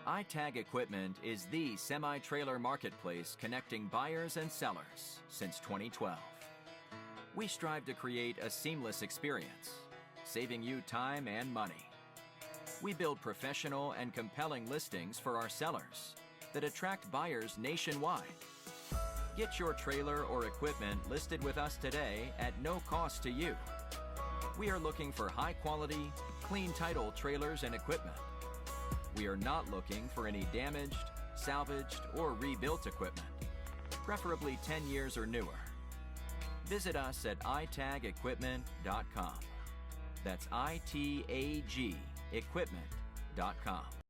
iTag Equipment is the semi-trailer marketplace connecting buyers and sellers since 2012. We strive to create a seamless experience, saving you time and money. We build professional and compelling listings for our sellers that attract buyers nationwide. Get your trailer or equipment listed with us today at no cost to you. We are looking for high-quality, clean title trailers and equipment. We are not looking for any damaged, salvaged, or rebuilt equipment, preferably 10 years or newer. Visit us at itagequipment.com. That's ITAG equipment.com.